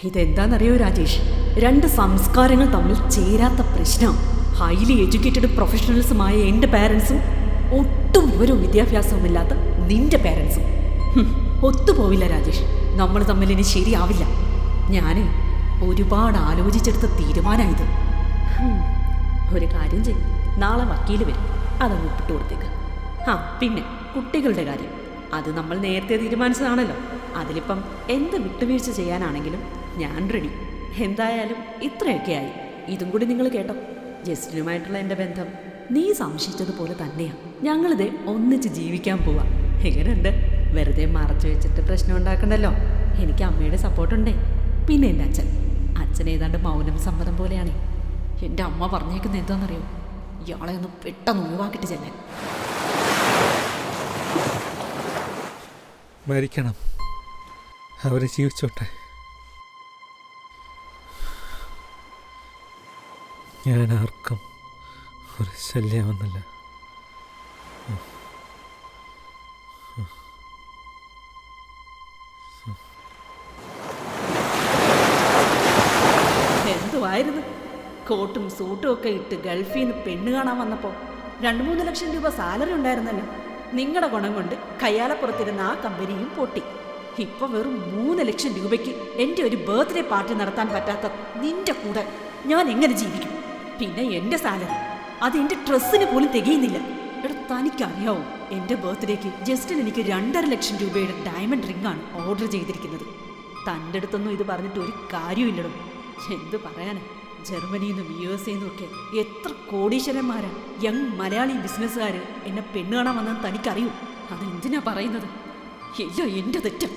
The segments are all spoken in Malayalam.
ഇതെന്താണെന്നറിയോ രാജേഷ്, രണ്ട് സംസ്കാരങ്ങൾ തമ്മിൽ ചേരാത്ത പ്രശ്നം. ഹൈലി എഡ്യൂക്കേറ്റഡ് പ്രൊഫഷണൽസുമായ എൻ്റെ പാരൻസും ഒട്ടും വിവരവും വിദ്യാഭ്യാസവുമില്ലാത്ത നിന്റെ പാരൻസും ഒത്തുപോവില്ല രാജേഷ്. നമ്മൾ തമ്മിൽ ഇനി ശരിയാവില്ല. ഞാൻ ഒരുപാട് ആലോചിച്ചെടുത്ത തീരുമാനമായത്. ഒരു കാര്യം ചെയ്യും, നാളെ വക്കീൽ വരും, അതങ്ങ് ഒപ്പിട്ട് കൊടുത്തേക്ക്. പിന്നെ കുട്ടികളുടെ കാര്യം, അത് നമ്മൾ നേരത്തെ തീരുമാനിച്ചതാണല്ലോ. അതിലിപ്പം എന്ത് വിട്ടുവീഴ്ച ചെയ്യാനാണെങ്കിലും ഞാൻ റെഡി. എന്തായാലും ഇത്രയൊക്കെ ആയി. ഇതും കൂടി നിങ്ങൾ കേട്ടോ, ജസ്റ്റിനുമായിട്ടുള്ള എൻ്റെ ബന്ധം നീ സംശയിച്ചതുപോലെ തന്നെയാണ്. ഞങ്ങളിത് ഒന്നിച്ച് ജീവിക്കാൻ പോവാം. എങ്ങനെയുണ്ട്? വെറുതെ മറച്ചു വെച്ചിട്ട് പ്രശ്നം ഉണ്ടാക്കണ്ടല്ലോ. എനിക്ക് അമ്മയുടെ സപ്പോർട്ടുണ്ടേ. പിന്നെ എൻ്റെ അച്ഛൻ ഏതാണ്ട് മൗനം സമ്മതം പോലെയാണ്. എൻ്റെ അമ്മ പറഞ്ഞേക്കുന്നത് എന്താണെന്നറിയോ? ഇയാളെ ഒന്ന് പെട്ടെന്ന് ഒഴിവാക്കിയിട്ട് ചെല്ലാൻ. മരിക്കണം, അവരെ ജീവിച്ചോട്ടെ. ഞാൻ ആർക്കും ഒരു ശല്യമാവുന്നില്ല. എന്തുവായിരുന്നു? കോട്ടും സൂട്ടും ഒക്കെ ഇട്ട് ഗൾഫിൽ നിന്ന് പെണ്ണ് കാണാൻ വന്നപ്പോൾ 2-3 ലക്ഷം രൂപ സാലറി ഉണ്ടായിരുന്നല്ലോ. നിങ്ങളുടെ ഗുണം കൊണ്ട് കയ്യാലപ്പുറത്തിരുന്ന ആ കമ്പനിയും പൊട്ടി. ഇപ്പൊ വെറും 3 ലക്ഷം രൂപയ്ക്ക് എൻ്റെ ഒരു ബർത്ത്ഡേ പാർട്ടി നടത്താൻ പറ്റാത്ത നിന്റെ കൂടെ ഞാൻ എങ്ങനെ ജീവിക്കും? പിന്നെ എൻ്റെ സാലറി അത് എൻ്റെ ഡ്രസ്സിന് പോലും തികയുന്നില്ല. എടാ, തനിക്കറിയാവോ, എൻ്റെ ബർത്ത്ഡേക്ക് ജസ്റ്റിന് എനിക്ക് 2.5 ലക്ഷം രൂപയുടെ ഡയമണ്ട് റിംഗാണ് ഓർഡർ ചെയ്തിരിക്കുന്നത്. തൻ്റെ അടുത്തൊന്നും ഇത് പറഞ്ഞിട്ട് ഒരു കാര്യമില്ലടും. എന്ത് പറയാനാ, ജർമ്മനിയിൽ നിന്നും USA നിന്നും ഒക്കെ എത്ര കോടീശ്വരന്മാരാ യങ് മലയാളി ബിസിനസ്സുകാർ എന്നെ പെണ്ണ് കാണാൻ വന്നെന്ന് തനിക്കറിയൂ? അതെന്തിനാ പറയുന്നത്? ഇല്ല, എൻ്റെ തെറ്റ്.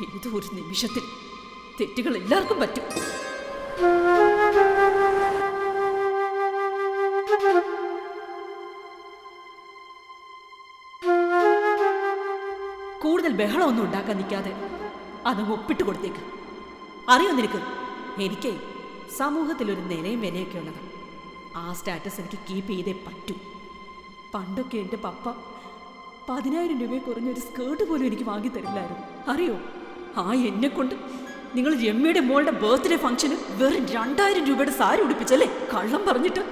ഏതോ ഒരു നിമിഷത്തിൽ തെറ്റുകൾ എല്ലാവർക്കും പറ്റും. കൂടുതൽ ബഹളമൊന്നും ഉണ്ടാക്കാൻ നിൽക്കാതെ അത് ഒപ്പിട്ട് കൊടുത്തേക്ക്. അറിയോ നിനക്ക്, എനിക്ക് സമൂഹത്തിലൊരു നിലയും വിലയൊക്കെ ഉള്ളതാണ്. ആ സ്റ്റാറ്റസ് എനിക്ക് കീപ്പ് ചെയ്തേ പറ്റൂ. പണ്ടൊക്കെ എൻ്റെ പപ്പ 10,000 രൂപയെ കുറഞ്ഞൊരു സ്കേർട്ട് പോലും എനിക്ക് വാങ്ങിത്തരില്ലായിരുന്നു. അറിയോ, എന്നെ കൊണ്ട് നിങ്ങൾ രമ്യയുടെ മോളുടെ ബർത്ത്ഡേ ഫംഗ്ഷന് വെറും 2,000 രൂപയുടെ സാരി ഉടുപ്പിച്ചല്ലേ? കള്ളം പറഞ്ഞിട്ട്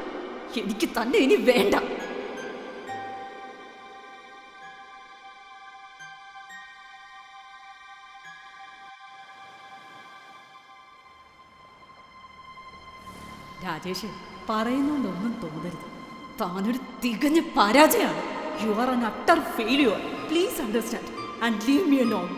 എനിക്ക് തന്നെ ഇനി വേണ്ട. രാജേഷ്, പറയുന്നോണ്ടൊന്നും തോന്നരുത്. താനൊരു തികഞ്ഞ പരാജയമാണ്. You are an utter failure. Please understand and leave me alone.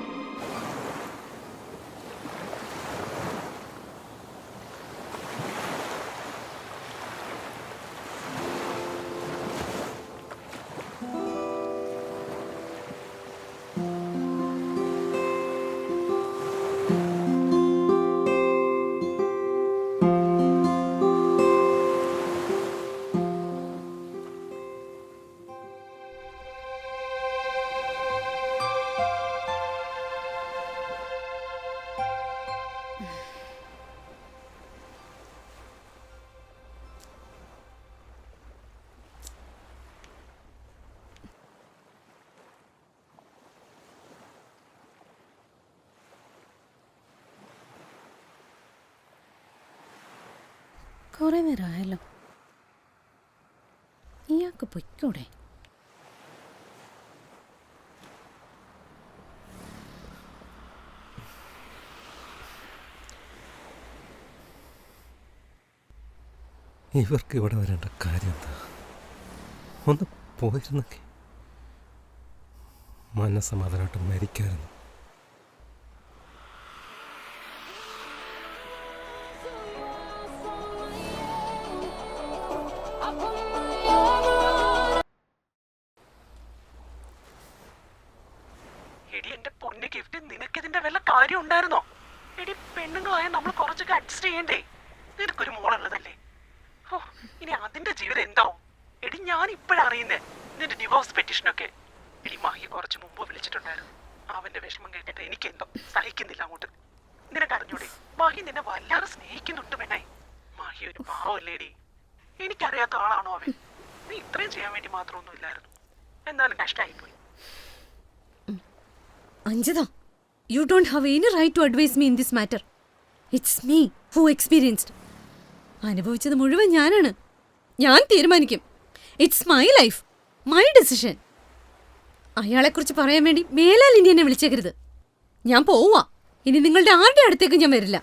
കുറേ നേരമായല്ലോ, ഇയാൾക്ക് പൊയ്ക്കൂടെ? ഇവർക്ക് ഇവിടെ വരേണ്ട കാര്യം എന്താ? ഒന്ന് പോയിരുന്നെങ്കിൽ മനസ്സമാധാനമായിട്ട് മരിക്കായിരുന്നു. എടി എന്റെ പൊന്നു ഗിഫ്റ്റ്, നിനക്കിതിന്റെ വല്ല കാര്യം ഉണ്ടായിരുന്നോ? എടി പെണ്ണുങ്ങളായ നമ്മൾ കുറച്ചൊക്കെ അഡ്ജസ്റ്റ് ചെയ്യണ്ടേ? നിനക്കൊരു മോളുള്ളതല്ലേ? ഓ, ഇനി അതിന്റെ ജീവിതം എന്താവും? എടി ഞാൻ ഇപ്പോഴറിയുന്നേ നിന്റെ ഡിവോഴ്സ് പെറ്റീഷനൊക്കെ. എടി മാഹി കുറച്ച് മുമ്പ് വിളിച്ചിട്ടുണ്ടായിരുന്നു. അവന്റെ വിഷമം കേട്ടിട്ട് എനിക്കെന്തോ സഹിക്കുന്നില്ല അങ്ങോട്ട്. നിനക്കറിഞ്ഞൂടെ, മാഹി നിന്നെ വല്ലാതെ സ്നേഹിക്കുന്നുണ്ട് പെണ്ണായി. മാഹി ഒരു പാവല്ലേടി. എനിക്കറിയാത്ത ആളാണോ അവൻ? നീ ഇത്രയും ചെയ്യാൻ വേണ്ടി മാത്രമൊന്നും ഇല്ലായിരുന്നു. എന്നാലും കഷ്ടമായിപ്പോയി. Anjada, you don't have any right to advise me in this matter. It's me who experienced. അനുഭവിച്ചത് മുഴുവൻ ഞാനാണ്. ഞാൻ തീരുമാനിക്കും. It's my life, my decision. അയാളെക്കുറിച്ച് പറയാൻ വേണ്ടി മേലാൽ ഇനി എന്നെ വിളിച്ചേക്കരുത്. ഞാൻ പോവാ. ഇനി നിങ്ങളുടെ ആരുടെ അടുത്തേക്ക് ഞാൻ വരില്ല.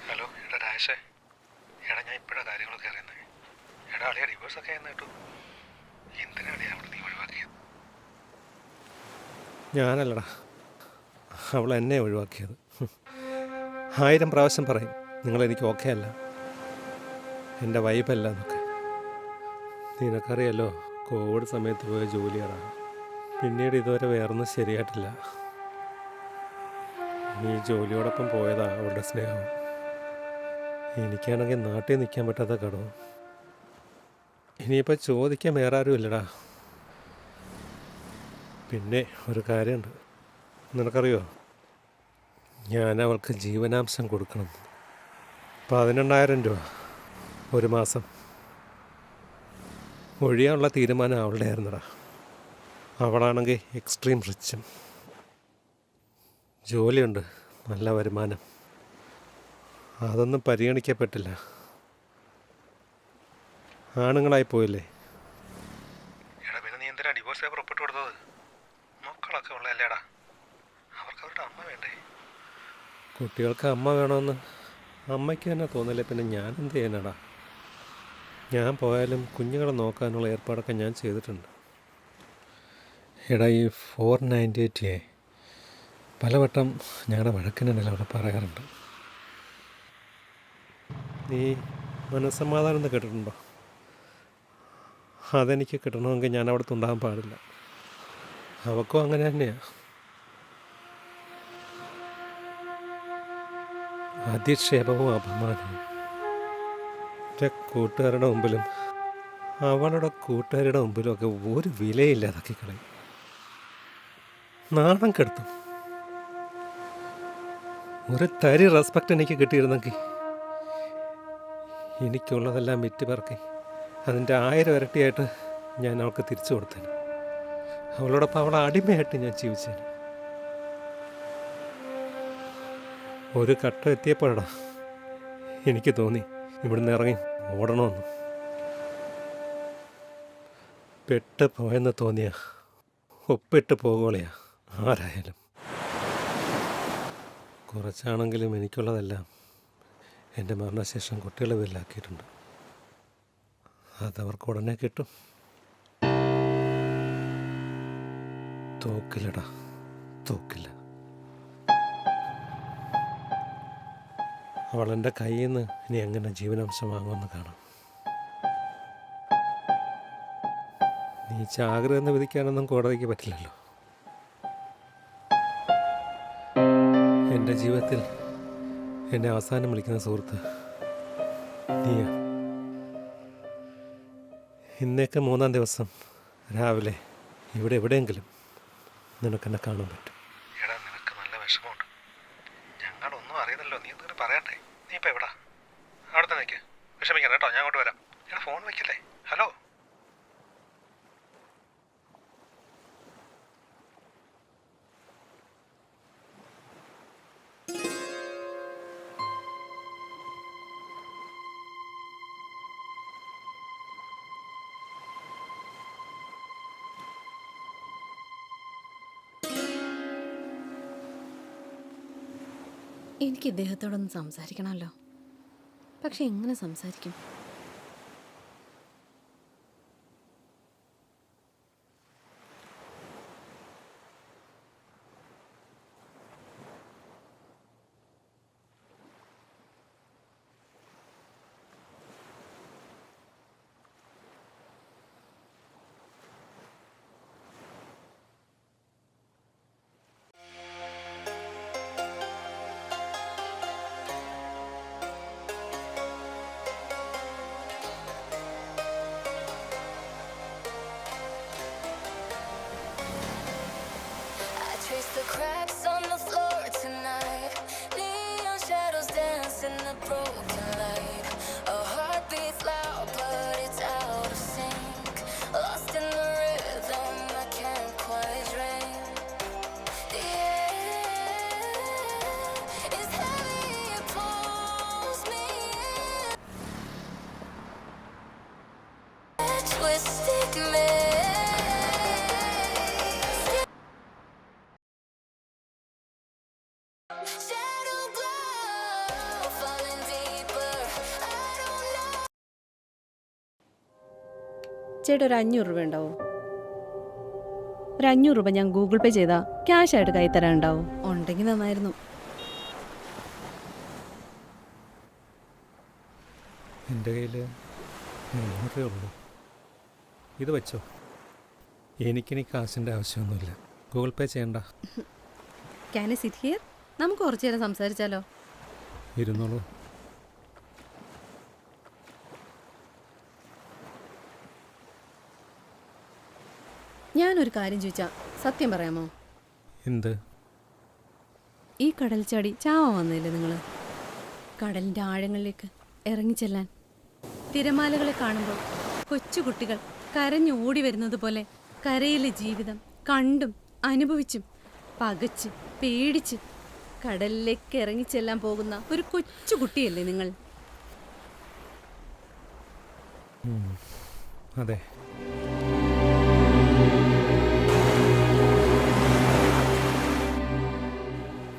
ഹലോ, എടാ രാജേഷേ, എടാ ഞാൻ ഇപ്പോഴാണ് കാര്യങ്ങളൊക്കെ അറിയുന്നത്. എടാ അളിയ ഡിവോഴ്സൊക്കെ ആയിരുന്നു കേട്ടോ. എന്തിനാണ് അവിടെ നീ ഒഴിവാക്കിയത്? ഞാനല്ലടാ, അവൾ എന്നെ ഒഴിവാക്കിയത്. 1000 പ്രാവശ്യം പറയും നിങ്ങളെനിക്ക് ഓക്കെ അല്ല, എൻ്റെ വൈബല്ല എന്നൊക്കെ. നിനക്കറിയാലോ, കോവിഡ് സമയത്ത് പോയ ജോലിയാണ്. പിന്നീട് ഇതുവരെ വേറൊന്നും ശരിയായിട്ടില്ല. ഈ ജോലിയോടൊപ്പം പോയതാ അവളുടെ സ്നേഹം. എനിക്കാണെങ്കിൽ നാട്ടിൽ നിൽക്കാൻ പറ്റാത്ത കടവും. ഇനിയിപ്പോൾ ചോദിക്കാൻ വേറെ ആരും ഇല്ലടാ. പിന്നെ ഒരു കാര്യമുണ്ട്, നിനക്കറിയോ, ഞാൻ അവൾക്ക് ജീവനാംശം കൊടുക്കണം. 18,000 രൂപ ഒരു മാസം. ഒഴിയാനുള്ള തീരുമാനം അവളുടെ ആയിരുന്നടാ. അവളാണെങ്കിൽ എക്സ്ട്രീം റിച്ചും. ജോലിയുണ്ട്, നല്ല വരുമാനം. അതൊന്നും പരിഗണിക്കപ്പെട്ടില്ല. ആണുങ്ങളായി പോയില്ലേ. എടാ പിന്നെ നീ എന്തിനാ ഡിവോഴ്സ് പേപ്പർ ഒപ്പിട്ട് കൊടുത്തത്? മക്കളൊക്കെ ഉള്ളതല്ലേടാ, അവർക്ക് അവരുടെ അമ്മ വേണ്ടേ? കുട്ടികൾക്ക് അമ്മ വേണമെന്ന് അമ്മയ്ക്ക് തന്നെ തോന്നില്ലേ, പിന്നെ ഞാൻ എന്ത് ചെയ്യാനാടാ? ഞാൻ പോയാലും കുഞ്ഞുങ്ങളെ നോക്കാനുള്ള ഏർപ്പാടൊക്കെ ഞാൻ ചെയ്തിട്ടുണ്ട്. എടാ ഈ 498 പലവട്ടം ഞങ്ങളുടെ വഴക്കിനിടയിൽ അവിടെ പറയാറുണ്ട്. നീ മനസ്സമാധാനം എന്ന് കേട്ടിട്ടുണ്ടോ? അതെനിക്ക് കിട്ടണമെങ്കിൽ ഞാൻ അവിടെ ഉണ്ടാകാൻ പാടില്ല. അവൾക്കും അങ്ങനെ തന്നെയാണ്. അധിക്ഷേപവും അപമാനവും. എൻ്റെ കൂട്ടുകാരുടെ മുമ്പിലും അവളുടെ കൂട്ടുകാരുടെ മുമ്പിലും ഒക്കെ ഒരു വിലയില്ലാതാക്കി കളയും. നാണം കെടുത്തും. ഒരു തരി റെസ്പെക്റ്റ് എനിക്ക് കിട്ടിയിരുന്നെങ്കിൽ എനിക്കുള്ളതെല്ലാം വിറ്റ് പറക്കി അതിൻ്റെ 1000 ഇരട്ടിയായിട്ട് ഞാൻ അവൾക്ക് തിരിച്ചു കൊടുത്തേന്. അവളോടൊപ്പം അവളെ അടിമയായിട്ട് ഞാൻ ജീവിച്ചേന്. ഒരു ഘട്ടം എത്തിയപ്പോഴാ എനിക്ക് തോന്നി ഇവിടുന്ന് ഇറങ്ങി ഓടണമെന്ന്. പെട്ട് പോയെന്ന് തോന്നിയ ഒപ്പിട്ട് പോകുകയാ ആരായാലും. കുറച്ചാണെങ്കിലും എനിക്കുള്ളതെല്ലാം എൻ്റെ മരണശേഷം കുട്ടികളെ പേരിലാക്കിയിട്ടുണ്ട്. അതവർക്ക് ഉടനെ കിട്ടും. തോക്കില്ലടാ, തോക്കില്ല. അവളെൻ്റെ കയ്യിൽ നിന്ന് ഇനി എങ്ങനെ ജീവനാംശം വാങ്ങുമെന്ന് കാണാം. നീ ചാകരുതെന്ന് വിധിക്കാനൊന്നും കോടതിക്ക് പറ്റില്ലല്ലോ. എൻ്റെ ജീവിതത്തിൽ എന്നെ അവസാനം വിളിക്കുന്ന സുഹൃത്ത് നീയാ. ഇന്നേക്ക് 3-ാം ദിവസം രാവിലെ ഇവിടെ എവിടെയെങ്കിലും നിനക്കെന്നെ കാണാൻ പറ്റും. എടാ, നിനക്ക് നല്ല വിഷമമുണ്ട്. ഞങ്ങളൊന്നും അറിയുന്നല്ലോ. നീ എന്തെങ്കിലും പറയട്ടെ. നീ ഇപ്പം എവിടാ? അവിടെ തന്നെ നിൽക്ക്. വിഷമിക്കണം കേട്ടോ, ഞാൻ അങ്ങോട്ട് വരാം. എടാ, ഫോൺ വയ്ക്കല്ലേ. ഹലോ. എനിക്ക് ഇദ്ദേഹത്തോടൊന്ന് സംസാരിക്കണമല്ലോ. പക്ഷെ എങ്ങനെ സംസാരിക്കും? Trace the cracks on the floor tonight. Neon shadows dance in the broken light. A heart beats loud, but it's out of sync. Lost in the rhythm, I can't quite dream. The air is heavy, it pulls me in. Twisted me. Shadow glow, falling deeper. I don't know. ചേട്ടാ, ഒരു 500 രൂപ ഉണ്ടാവും? ഒരു 500 രൂപ ഞാൻ ഗൂഗിൾ പേ ചെയ്താൽ ക്യാഷ് ആയിട്ട് കൈ തരാൻ ഉണ്ടാവും? ഉണ്ടെങ്കിൽ നന്നായിരുന്നു. എൻ്റെ കയ്യിൽ 300 രൂപയേ ഉള്ളൂ. ഇത് വെച്ചോ. എനിക്കിനി കാശിൻ്റെ ആവശ്യമൊന്നുമില്ല. ഗൂഗിൾ പേ ചെയ്യണ്ട. Can I sit here? നമുക്ക് കുറച്ചു നേരം സംസാരിച്ചാലോ? ഇരുന്നോളൂ. ഞാനൊരു കാര്യം ചോദിച്ചാൽ സത്യം പറയാമോ? എന്ത്? ഈ കടൽ ചാടി ചാവാൻ വന്നില്ലേ നിങ്ങൾ? കടലിൻ്റെ ആഴങ്ങളിലേക്ക് ഇറങ്ങിച്ചെല്ലാൻ. തിരമാലകളെ കാണുമ്പോൾ കൊച്ചുകുട്ടികൾ കരഞ്ഞു ഓടി വരുന്നത് പോലെ കരയിലെ ജീവിതം കണ്ടും അനുഭവിച്ചും പകച്ച് പേടിച്ച് കടലിലേക്ക് ഇറങ്ങിച്ചെല്ലാൻ പോകുന്ന ഒരു കൊച്ചുകുട്ടിയല്ലേ നിങ്ങൾ? അതെ.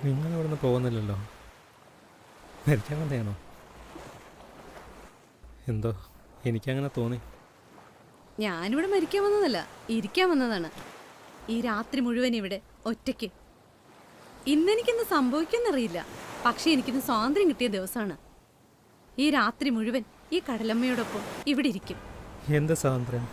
നിങ്ങളിവിടുന്ന് പോകുന്നില്ലല്ലോ. മരിക്കാൻ വന്നതാണോ? എന്തോ എനിക്കങ്ങനെ തോന്നി. ഞാനിവിടെ മരിക്കാൻ വന്നതല്ല, ഇരിക്കാൻ വന്നതാണ്. ഈ രാത്രി മുഴുവൻ ഇവിടെ ഒറ്റയ്ക്ക്. ഇന്നെനിക്കെന്ത് സംഭവിക്കുമെന്നറിയില്ല, പക്ഷേ എനിക്കിന്ന് സ്വാതന്ത്ര്യം കിട്ടിയ ദിവസമാണ്. ഈ രാത്രി മുഴുവൻ ഈ കടലമ്മയോടൊപ്പം ഇവിടെ ഇരിക്കും. എന്ത് സ്വാതന്ത്ര്യം?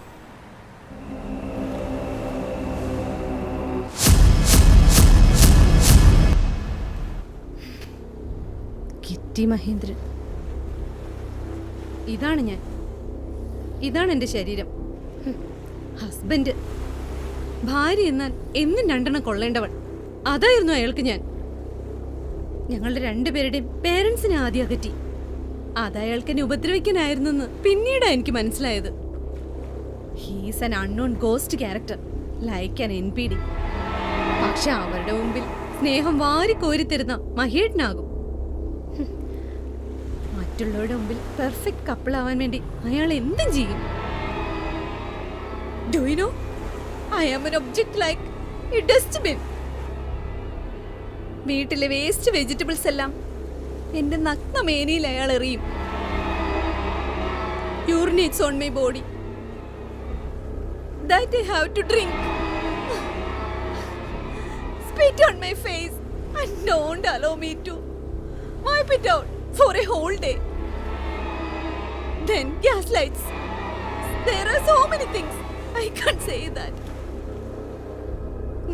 കിറ്റി മഹേന്ദ്രൻ. ഇതാണ് ഞാൻ. ഇതാണ് എൻ്റെ ശരീരം. ഹസ്ബൻഡ്, ഭാര്യ എന്നാൽ എന്നും 2 എണ്ണം കൊള്ളേണ്ടവൾ. അതായിരുന്നു അയാൾക്ക് ഞാൻ. ഞങ്ങളുടെ 2 പേരുടെയും പേരൻസിനെ ആദ്യം അകറ്റി. അതയാൾക്ക് എന്നെ ഉപദ്രവിക്കാനായിരുന്നെന്ന് പിന്നീടാണ് എനിക്ക് മനസ്സിലായത്. He's an unknown ghost character, like an NPD. പക്ഷെ അവരുടെ മുമ്പിൽ സ്നേഹം വാരിക്കോരിത്തരുന്ന മഹേട്ടനാകും. മറ്റുള്ളവരുടെ മുമ്പിൽ പെർഫെക്റ്റ് കപ്പിളാവാൻ വേണ്ടി അയാൾ എന്തും ചെയ്യും. Do you know? I am an object like a dustbin. വീട്ടിലെ വേസ്റ്റ് വെജിറ്റബിൾസ് എല്ലാം എൻ്റെ നഗ്ന മേനിയിൽ അയാൾ എറിയും. Urinates on my body that I have to drink. Spit on my face and don't allow me to wipe it out for a whole day. Then gaslights. There are so many things I can't say say that.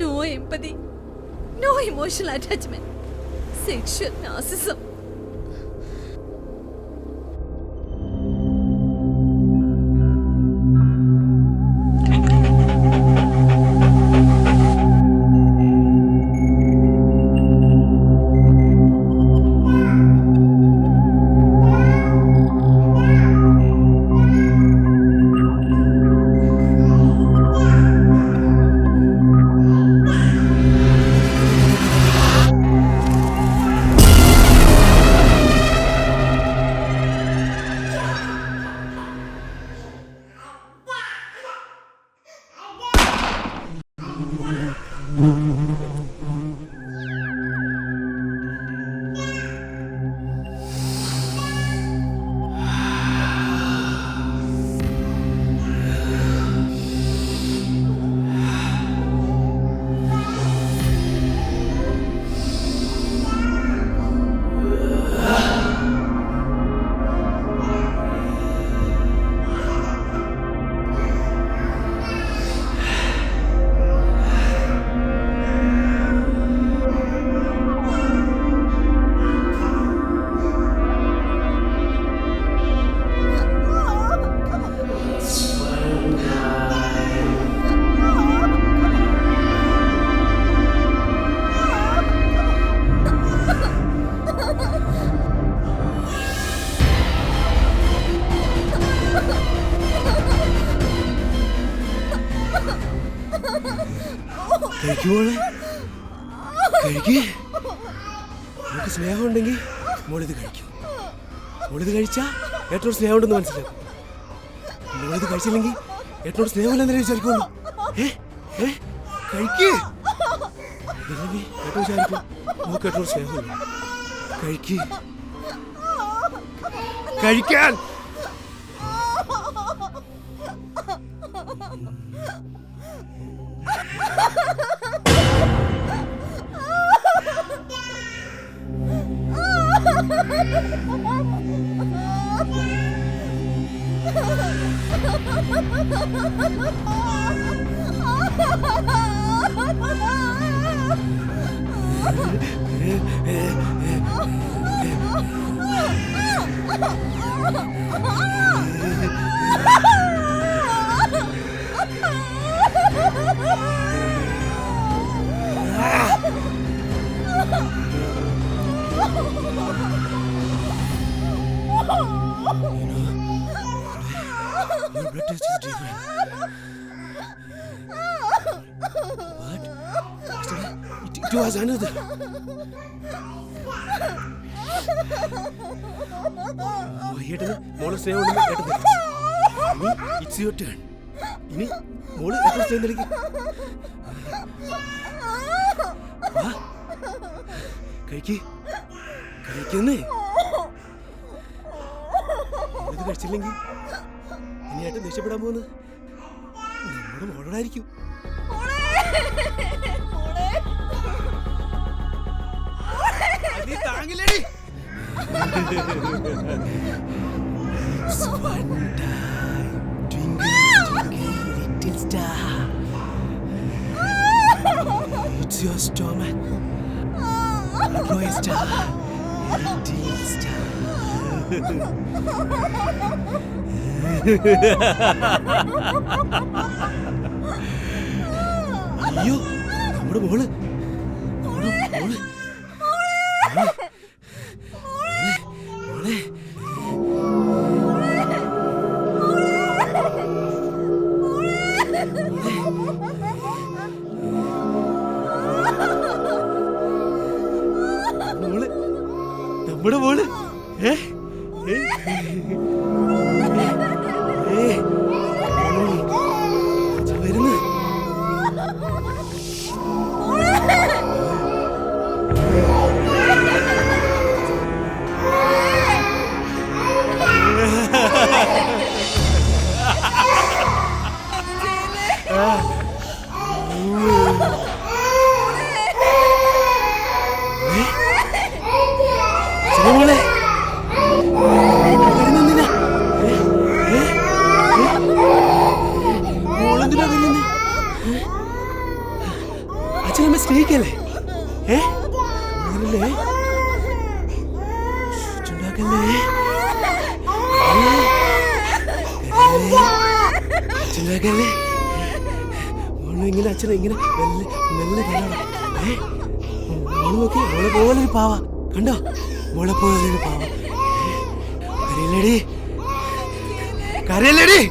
No empathy, no emotional attachment, sexual narcissism. കഴിക്കുമോളെ കഴിക്കേ. നമുക്ക് സ്നേഹമുണ്ടെങ്കിൽ മോളിത് കഴിക്കും. മോളിത് കഴിച്ചാൽ ഏറ്റവും സ്നേഹമുണ്ടെന്ന് മനസ്സിലാക്കും. മോളിത് കഴിച്ചില്ലെങ്കിൽ ഏറ്റവും സ്നേഹമില്ലെന്ന് വിചാരിക്കുള്ളൂ. കഴിക്കേ. ഏറ്റവും വിചാരിക്കും നമുക്ക് ഏറ്റവും സ്നേഹമില്ല. കഴിക്കേ. കഴിക്കാൻ. Your blood test is different. What? It was another. ഏട്ടന് മോളെ സ്നേഹമുണ്ടെന്ന് ഏട്ടൻ ധരിച്ചു. ഇനി it's your turn. ഇനി മോള് എത്ര സ്നേഹം നൽകി? കഴിക്കുന്നേ. ഇത് കഴിച്ചില്ലെങ്കിൽ ഇനി ഏട്ടൻ ദേഷ്യപ്പെടാൻ പോകുന്നത് നമ്മുടെ മോളോടായിരിക്കും. താങ്ങില്ലേടി. It's one time, twinkle, twinkle, little star. It's your stomach. Grow a star, little star. അയ്യോ, നമ്മുടെ മോള് മോള് നമ്മുടെ മോള് വരുന്നു. മോളെ മോളെന്തിനാ വരുന്നത്? തമ്മിൽ സ്നേഹിക്കല്ലേ? ഉണരില്ലേ? ചുണ്ടാക്കല്ലേ? ചുണ്ടാക്കല്ലേ? മോള് ഇങ്ങനെ അച്ഛനെ ഇങ്ങനെ മെല്ലെ മെല്ലെ കണ്ടോ? മോള് നോക്കി, മോളെ പോലൊരു പാവ കണ്ടോ? മോളെ പോലൊരു പാവ. കരയില്ലടി, കരയില്ലടി.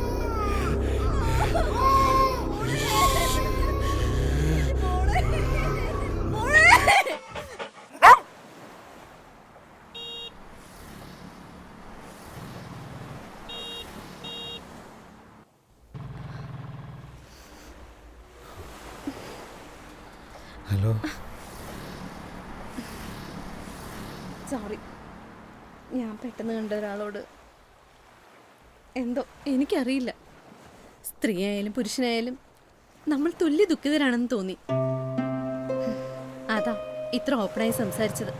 ഹലോ. സോറി, ഞാൻ പെട്ടെന്ന് കണ്ട ഒരാളോട് എന്തോ എനിക്കറിയില്ല, സ്ത്രീയായാലും പുരുഷനായാലും നമ്മൾ തുല്യ ദുഃഖിതരാണെന്ന് തോന്നി. അതാ ഇത്ര ഓപ്പണായി സംസാരിച്ചത്.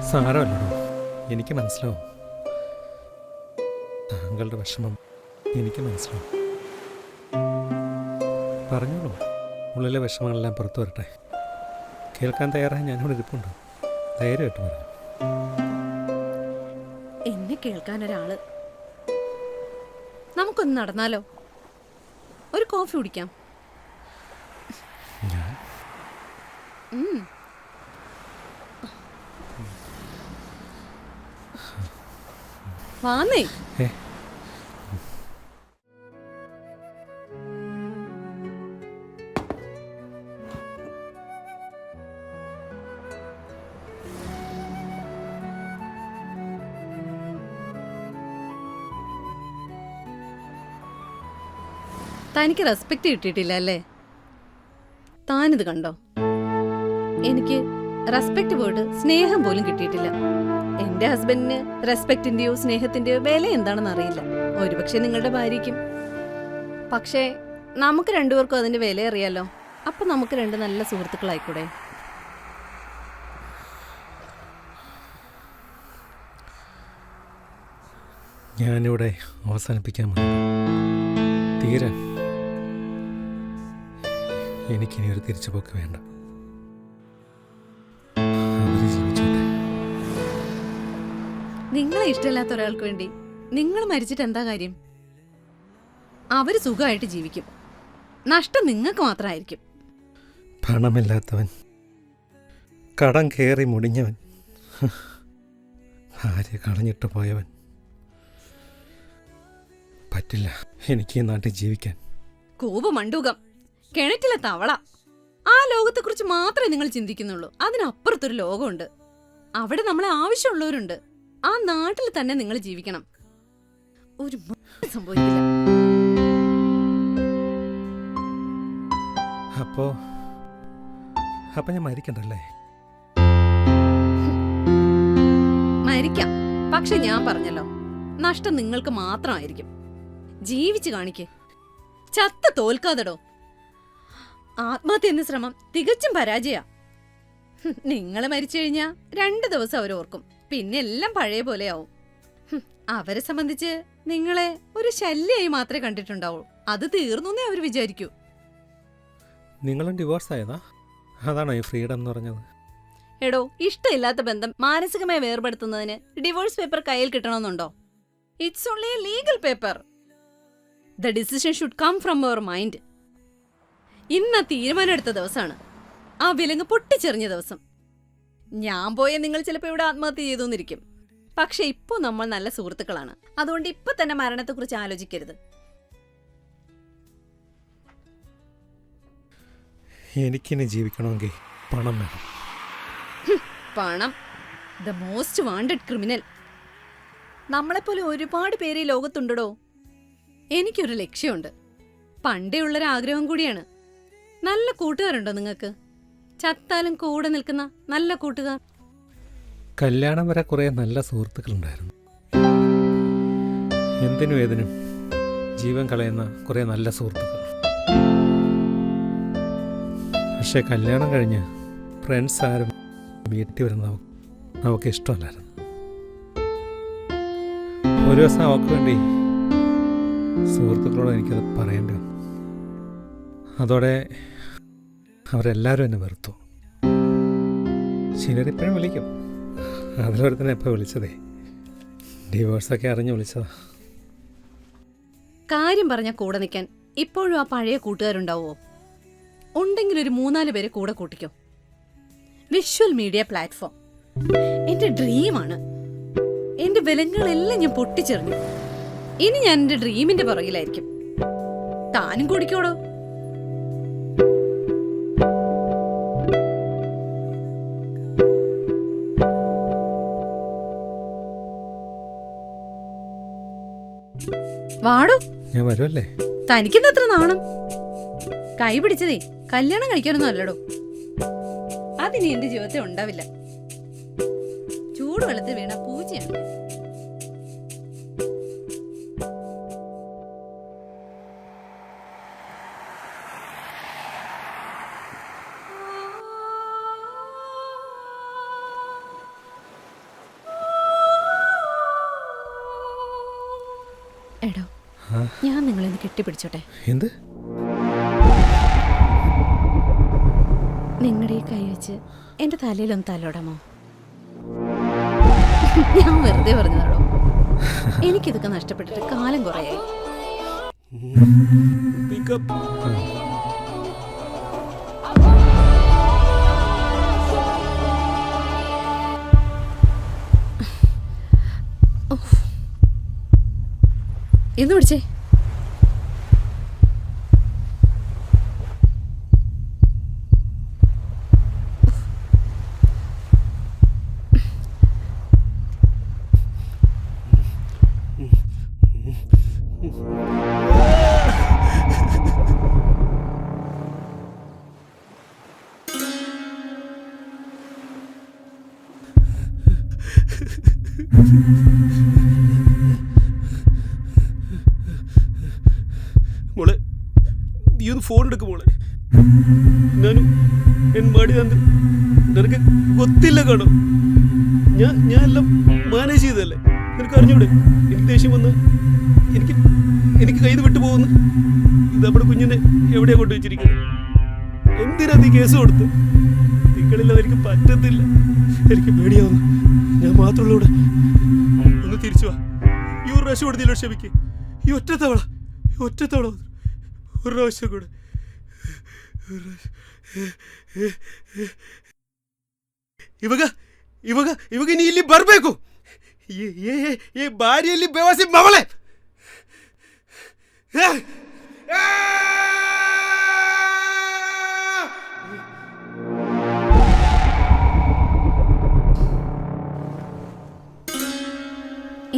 സാരമല്ലടോ, എനിക്ക് മനസ്സിലാവും. താങ്കളുടെ വിഷമം എനിക്ക് മനസ്സിലാവും. പറഞ്ഞോളൂ, ഉള്ളിലെ വിഷമങ്ങളെല്ലാം പുറത്തു വരട്ടെ. കേൾക്കാൻ തയ്യാറായി ഞാനിവിടെ ഇരിപ്പുണ്ട്. ധൈര്യമായിട്ട് പറഞ്ഞു. എന്നെ കേൾക്കാൻ ഒരാള്. നമുക്കൊന്ന് നടന്നാലോ? ഒരു കോഫി കുടിക്കാം. ഞാൻ വാന്നേ. ഏ തനിക്ക് റെസ്പെക്റ്റ് കിട്ടിയിട്ടില്ല അല്ലേ? താനിത് കണ്ടോ? എനിക്ക് റെസ്പെക്റ്റ് പോയിട്ട് സ്നേഹം പോലും കിട്ടിയിട്ടില്ല. എന്റെ ഹസ്ബൻഡിന് റെസ്പെക്റ്റിന്റെയോ സ്നേഹത്തിന്റെയോ വില എന്താണെന്ന് അറിയില്ല. ഒരുപക്ഷെ നിങ്ങളുടെ ഭാര്യയ്ക്കും. പക്ഷേ നമുക്ക് രണ്ടുപേർക്കും അതിന്റെ വില അറിയാലോ. അപ്പൊ നമുക്ക് രണ്ട് നല്ല സുഹൃത്തുക്കളായിക്കൂടെ? ഞാനിവിടെ അവസാനിപ്പിക്കാൻ വന്നു. തീരെ എനിക്കിനി ഒരു തിരിച്ചുപോക്ക് വേണ്ട. അവര് ജീവിച്ചോട്ടെ. നിങ്ങളെ ഇഷ്ടമില്ലാത്ത ഒരാൾക്ക് വേണ്ടി നിങ്ങൾ മരിച്ചിട്ട് എന്താ കാര്യം? അവര് സുഖമായിട്ട് ജീവിക്കും. നഷ്ടം നിങ്ങൾക്ക് മാത്രമായിരിക്കും. പണമില്ലാത്തവൻ, കടം കയറി മുടിഞ്ഞവൻ, ഭാര്യ കളഞ്ഞിട്ട് പോയവൻ. പറ്റില്ല എനിക്ക് ഈ നാട്ടിൽ ജീവിക്കാൻ. കോപമണ്ടൂകം, കിണറ്റിലെ തവള. ആ ലോകത്തെക്കുറിച്ച് മാത്രമേ നിങ്ങൾ ചിന്തിക്കുന്നുള്ളൂ. അതിനപ്പുറത്തൊരു ലോകമുണ്ട്. അവിടെ നമ്മളെ ആവശ്യമുള്ളവരുണ്ട്. ആ നാട്ടിൽ തന്നെ നിങ്ങൾ ജീവിക്കണം. ഒരു സംഭവിക്കില്ല. അപ്പൊ ഞാൻ മരിക്കണ്ടല്ലേ? മരിക്കാം, പക്ഷെ ഞാൻ പറഞ്ഞല്ലോ, നഷ്ടം നിങ്ങൾക്ക് മാത്രമായിരിക്കും. ജീവിച്ചു കാണിക്ക്. ചത്ത തോൽക്കാതെടോ. ആത്മഹത്യ എന്ന ശ്രമം തികച്ചും പരാജയ. നിങ്ങൾ മരിച്ചു കഴിഞ്ഞാ 2 ദിവസം അവരോർക്കും. പിന്നെ എല്ലാം പഴയ പോലെ ആവും. അവരെ സംബന്ധിച്ച് നിങ്ങളെ ഒരു ശല്യമായി മാത്രമേ കണ്ടിട്ടുണ്ടാവൂ. അത് തീർന്നേ അവർ വിചാരിക്കൂ. നിങ്ങളും ഡിവോഴ്സ് ആയതാ? അതാണോ ഈ ഫ്രീഡം എന്ന് പറഞ്ഞത്? എടോ, ഇഷ്ടമില്ലാത്ത ബന്ധം മാനസികമായി വേർപെടുത്തുന്നതിന് ഡിവോഴ്സ് പേപ്പർ കയ്യിൽ കിട്ടണമെന്നുണ്ടോ? It's only a legal paper. The decision should come from your mind. ഇന്ന് തീരുമാനം എടുത്ത ദിവസമാണ്. ആ വിലങ്ങ് പൊട്ടിച്ചെറിഞ്ഞ ദിവസം. ഞാൻ പോയ നിങ്ങൾ ചിലപ്പോൾ ഇവിടെ ആത്മഹത്യ ചെയ്തുന്നിരിക്കും. പക്ഷെ ഇപ്പോൾ നമ്മൾ നല്ല സുഹൃത്തുക്കളാണ്. അതുകൊണ്ട് ഇപ്പൊ തന്നെ മരണത്തെക്കുറിച്ച് ആലോചിക്കരുത്. എനിക്കിനി ജീവിക്കണമെങ്കിൽ പണം വേണം. പണം ദ മോസ്റ്റ് വാണ്ടഡ് ക്രിമിനൽ. നമ്മളെപ്പോലെ ഒരുപാട് പേര് ഈ ലോകത്തുണ്ടോ. എനിക്കൊരു ലക്ഷ്യമുണ്ട്. പണ്ടേ ഉള്ളൊരാഗ്രഹം കൂടിയാണ്. നല്ല കൂട്ടുകാരുണ്ടോ നിങ്ങൾക്ക്? ചത്താലും കൂടെ നിൽക്കുന്ന നല്ല കൂട്ടുകാർ. കല്യാണം വരെ കുറേ നല്ല സുഹൃത്തുക്കളുണ്ടായിരുന്നു. എന്തിനും ഏതിനും ജീവൻ കളയുന്ന കുറേ നല്ല സുഹൃത്തുക്കൾ. പക്ഷെ കല്യാണം കഴിഞ്ഞ് ഫ്രണ്ട്സ് ആരും വീട്ടിൽ വരുന്ന അവൾക്ക് ഇഷ്ടമല്ലായിരുന്നു. ഒരു ദിവസം അവൾക്ക് വേണ്ടി സുഹൃത്തുക്കളോട് എനിക്കത് പറയേണ്ടി വന്നു. അതോടെ അവരെല്ലാവരും എന്നെ വെറുത്തു. ചിലരിപ്പോഴും വിളിക്കും. അതിലൊരു തന്നെ എപ്പോൾ വിളിച്ചതേ, ഡിവോഴ്സൊക്കെ അറിഞ്ഞ് വിളിച്ചതാ. കാര്യം പറഞ്ഞാൽ കൂടെ നിൽക്കാൻ ഇപ്പോഴും ആ പഴയ കൂട്ടുകാരുണ്ടാവുമോ? ഉണ്ടെങ്കിൽ ഒരു 3-4 പേരെ കൂടെ കൂട്ടിക്കോ. വിഷ്വൽ മീഡിയ പ്ലാറ്റ്ഫോം എന്റെ ഡ്രീമാണ്. എന്റെ വിലങ്ങളെല്ലാം ഞാൻ പൊട്ടിച്ചെറിഞ്ഞു. ഇനി ഞാൻ എന്റെ ഡ്രീമിന്റെ പുറകിലായിരിക്കും. താനും കൂടിക്കോടോ. വാടോ. ഞാൻ വരുമല്ലേ? തനിക്കെന്താ അത്ര നാണം? കൈ പിടിച്ചതേ കല്യാണം കഴിക്കാനൊന്നും അല്ലടോ. അതിനി എന്റെ ജീവിതത്തിൽ ഉണ്ടാവില്ല. ചൂടുവെള്ളത്തിൽ വീണ പൂച്ചയാണ്. എടോ, ഞാൻ നിങ്ങളെന്ന് കെട്ടിപ്പിടിച്ചോട്ടെ? എന്ത്? നിങ്ങളുടെ ഈ കൈ വെച്ച് എന്റെ തലയിലൊന്ന് തലോടാമോ? ഞാൻ വെറുതെ പറഞ്ഞതാണോ? എനിക്കിതൊക്കെ നഷ്ടപ്പെട്ടിട്ട് കാലം കുറയായി. എന്ന് പിടിച്ചേ. മോളെ, നീ ഒന്ന് ഫോൺ എടുക്കും മോളെ. ഞാനും എൻ മാടി തന്ന് നിനക്ക് കൊത്തില്ല കാണും. ഞാൻ എല്ലാം മാനേജ് ചെയ്തതല്ലേ, നിനക്ക് അറിഞ്ഞൂടെ? എനിക്ക് ദേഷ്യം വന്ന് എനിക്ക് കയ്യിൽ വിട്ടു പോകുന്നു. ഇത് നമ്മുടെ കുഞ്ഞിനെ എവിടെയാ കൊണ്ടുവച്ചിരിക്കുന്നത്? എന്തിനാ നീ കേസ് കൊടുത്ത്? നിങ്ങളില്ലാതെ എനിക്ക് പറ്റത്തില്ല. എനിക്ക് പേടിയാവുന്നു. ഞാൻ മാത്രമുള്ള ഇവിടെ. ഒന്ന് തിരിച്ചു വാ. ഈ ഒരു പ്രാവശ്യം കൊടുത്തില്ലോ, ക്ഷമിക്ക്. ഈ ഒറ്റത്തവള ഒരു പ്രാവശ്യം കൂടെ. ಇವಾಗ ನೀ ಇಲ್ಲಿ ಬರಬೇಕು. ಈ ಬಾರಿಯಲ್ಲಿ ಬೇವಾಸಿ ಮವಳೆ.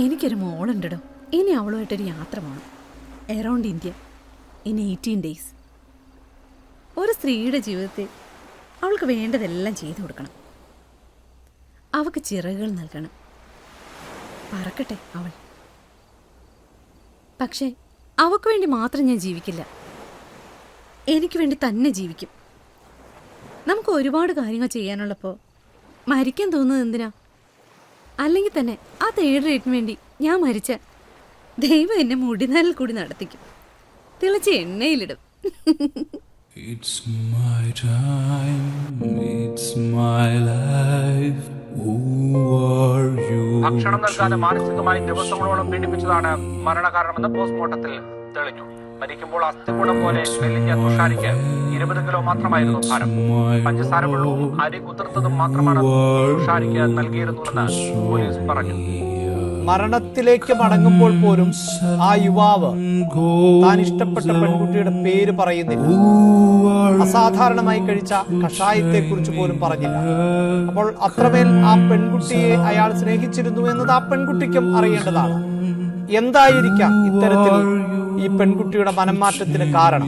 എനിക്കൊരു മോളുണ്ടോ. ഇനി അവളുമായിട്ടൊരു യാത്ര പോകണം. Around India in 18 days. ഒരു സ്ത്രീയുടെ ജീവിതത്തിൽ അവൾക്ക് വേണ്ടതെല്ലാം ചെയ്തു കൊടുക്കണം. അവൾക്ക് ചിറകുകൾ നൽകണം. പറക്കട്ടെ അവൾ. പക്ഷേ അവൾക്ക് വേണ്ടി മാത്രം ഞാൻ ജീവിക്കില്ല. എനിക്ക് വേണ്ടി തന്നെ ജീവിക്കും. നമുക്ക് ഒരുപാട് കാര്യങ്ങൾ ചെയ്യാനുള്ളപ്പോൾ മരിക്കാൻ തോന്നുന്നത് എന്തിനാ? അല്ലെങ്കിൽ തന്നെ ആ 3rd ഡേറ്റിന് വേണ്ടി ഞാൻ മരിച്ച ദൈവം എന്നെ മുടിനാലിൽ കൂടി നടത്തിക്കും. തിളച്ച് എണ്ണയിലിടും. It's my time, it's my life. Who are you? ഭക്ഷണം നൽകാതെ മാനസികമായി ദിവസങ്ങളോളം പീഡിപ്പിച്ചതാണ് മരണകാരണമെന്ന് പോസ്റ്റ്മോർട്ടത്തിൽ തെളിഞ്ഞു. മരിക്കുമ്പോൾ അസ്ഥികൂടം പോലെ മെലിഞ്ഞ തുഷാരിക്ക് 20 കിലോ മാത്രമായിരുന്നു ഭാരം. പഞ്ചസാര വെള്ളവും അരി കുതിർത്തതും മാത്രമാണ് തുഷാരിക്ക് നൽകിയിരുന്നുവെന്ന് പോലീസ് പറഞ്ഞു. മരണത്തിലേക്ക് മടങ്ങുമ്പോൾ പോലും ആ യുവാവ് താൻ ഇഷ്ടപ്പെട്ട പെൺകുട്ടിയുടെ പേര് പറയുന്നില്ല. അസാധാരണമായി കഴിച്ച കഷായത്തെ കുറിച്ച് പോലും പറഞ്ഞില്ല. അപ്പോൾ അത്രമേൽ ആ പെൺകുട്ടിയെ അയാൾ സ്നേഹിച്ചിരുന്നു എന്നത് ആ പെൺകുട്ടിക്കും അറിയേണ്ടതാണ്. എന്തായിരിക്കാം ഇത്തരത്തിൽ ഈ പെൺകുട്ടിയുടെ മനംമാറ്റത്തിന് കാരണം?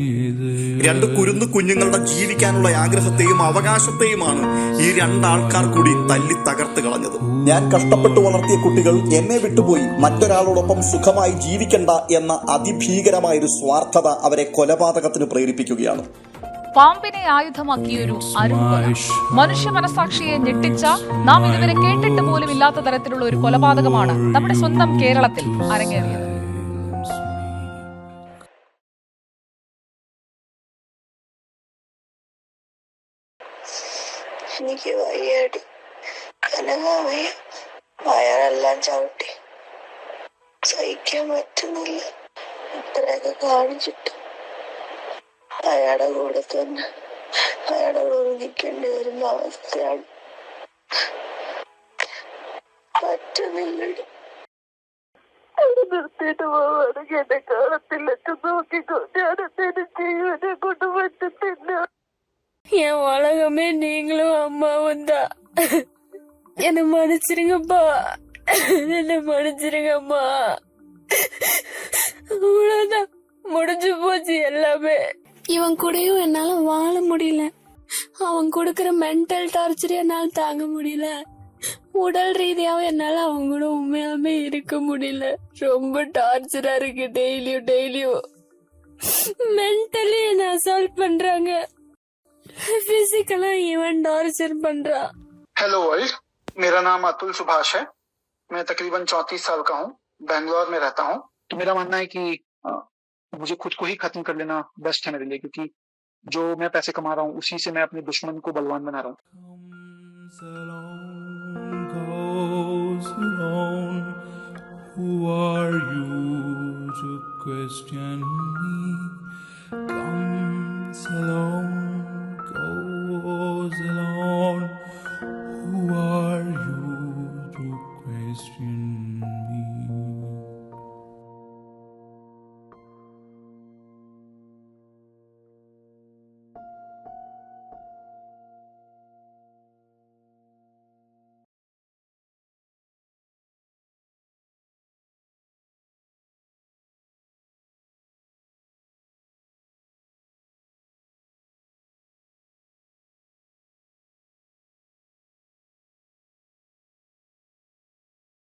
2 കുരുന്നു കുഞ്ഞുങ്ങളുടെ ജീവിക്കാനുള്ള ആഗ്രഹത്തെയും അവകാശത്തെയുമാണ് ഈ 2 ആൾക്കാർ കൂടി തല്ലി തകർത്ത് കളഞ്ഞത്. ഞാൻ കഷ്ടപ്പെട്ട് വളർത്തിയ കുട്ടികൾ എന്നെ വിട്ടുപോയി മറ്റൊരാളോടൊപ്പം സുഖമായി ജീവിക്കണ്ട എന്ന അതിഭീകരമായൊരു സ്വാർത്ഥത അവരെ കൊലപാതകത്തിന് പ്രേരിപ്പിക്കുകയാണ്. പാമ്പിനെ ആയുധമാക്കിയൊരു അരുംകൊല. മനുഷ്യ മനസാക്ഷിയെ ഞെട്ടിച്ച, നാം ഇതുവരെ കേട്ടിട്ട് പോലും ഇല്ലാത്ത തരത്തിലുള്ള ഒരു കൊലപാതകമാണ് നമ്മുടെ സ്വന്തം കേരളത്തിൽ അരങ്ങേറിയത്. എനിക്ക് വയ്യാടി, അനങ്ങാൻ വയ്യ, വയറെല്ലാം ചവിട്ടി, സഹിക്കാൻ പറ്റുന്നില്ല. ഇത്രയൊക്കെ കാണിച്ചിട്ട് അയാളുടെ കൂടെ തന്നെ അയാളുടെ കൂടെ നിൽക്കേണ്ടി വരുന്ന അവസ്ഥയാണ്. പറ്റുന്നില്ലടി. നിർത്തിയിട്ട് പോവാണെങ്കിൽ എന്നെ കാണത്തില്ല. നോക്കിക്കോ, ഞാനെന്തേലും ചെയ്യും, എന്നെ കൊണ്ട് പറ്റത്തില്ല. என் உலகமே நீங்களும் அம்மாவும் தான். என்னை மன்னிச்சிருங்கப்பா, என்னை மன்னிச்சிருங்கம்மா. அவ்வளவுதான், முடிஞ்சு போச்சு எல்லாமே. இவன் கூடயும் என்னால வாழ முடியல. அவன் கொடுக்கற மென்டல் டார்ச்சர் என்னால தாங்க முடியல. உடல் ரீதியாவும் என்னால அவங்க கூட உண்மையாவே இருக்க முடியல. ரொம்ப டார்ச்சரா இருக்கு. டெய்லியும் மென்டலி என்ன அசால்ட் பண்றாங்க, फिजिकला इवन टॉर्चर बन रहा। हेलो वर्ल्ड, मेरा नाम अतुल सुभाष है। मैं तकरीबन 34 साल का हूँ, बैंगलोर में रहता हूँ। तो मेरा मानना है कि मुझे खुद को ही खत्म कर लेना बेस्ट है मेरे लिए, क्योंकि जो मैं पैसे कमा रहा हूँ उसी से मैं अपने दुश्मन को बलवान बना रहा हूँ। Who are you to question me? Comes along, goes along. Who are you to question